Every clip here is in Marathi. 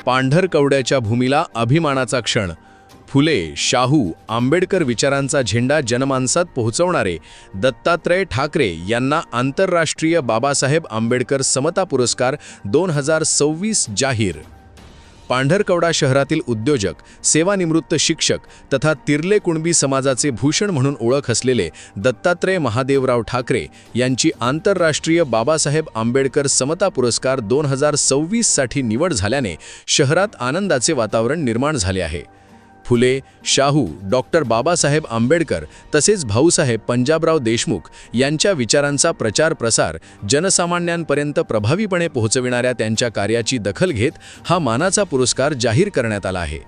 पांढरकवड्याच्या भूमीला अभिमानाचा क्षण. फुले, शाहू, आंबेडकर विचारांचा झेंडा जनमानसात पोहोचवणारे दत्तात्रय ठाकरे यांना आंतरराष्ट्रीय बाबासाहेब आंबेडकर समता पुरस्कार 2026 जाहीर. पांढरकवडा शहरातील उद्योजक, सेवानिवृत्त शिक्षक तथा तिर्ले कुणबी समाजाचे भूषण म्हणून ओळख असलेले दत्तात्रय महादेवराव ठाकरे यांची आंतरराष्ट्रीय बाबासाहेब आंबेडकर समता पुरस्कार 2026 साठी निवड झाल्याने शहरात आनंदाचे वातावरण निर्माण झाले आहे. फुले, शाहू, डॉक्टर बाबासाहेब आंबेडकर तसेच भाऊसाहेब पंजाबराव देशमुख यांच्या विचारांचा प्रचार प्रसार जनसामान्यांपर्यंत प्रभावीपणे पोहोचविणाऱ्या त्यांच्या कार्याची दखल घेत हा मानाचा पुरस्कार जाहीर करण्यात आला आहे.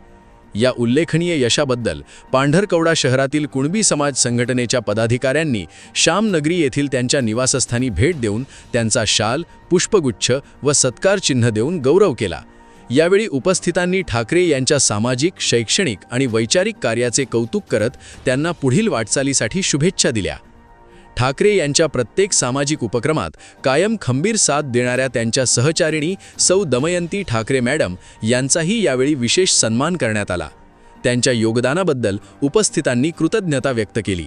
या उल्लेखनीय यशाबद्दल पांढरकवडा शहरातील कुणबी समाज संघटनेच्या पदाधिकाऱ्यांनी श्यामनगरी येथील त्यांच्या निवासस्थानी भेट देऊन त्यांचा शाल, पुष्पगुच्छ व सत्कार चिन्ह देऊन गौरव केला. यावेळी उपस्थितांनी ठाकरे यांच्या सामाजिक, शैक्षणिक आणि वैचारिक कार्याचे कौतुक करत त्यांना पुढील वाटचालीसाठी शुभेच्छा दिल्या. ठाकरे यांच्या प्रत्येक सामाजिक उपक्रमात कायम खंबीर साथ देणाऱ्या त्यांच्या सहचारिणी सौ दमयंती ठाकरे मॅडम यांचाही यावेळी विशेष सन्मान करण्यात आला. त्यांच्या योगदानाबद्दल उपस्थितांनी कृतज्ञता व्यक्त केली.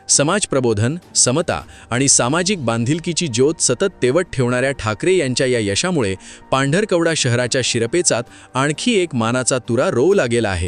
समाज प्रबोधन, समता आणि सामाजिक बांधिलकीची ज्योत सतत तेवत ठेवणाऱ्या ठाकरे यांच्या या यशामुळे पांढरकवडा शहराच्या शिरपेचात आणखी एक मानाचा तुरा रोवला गेला आहे.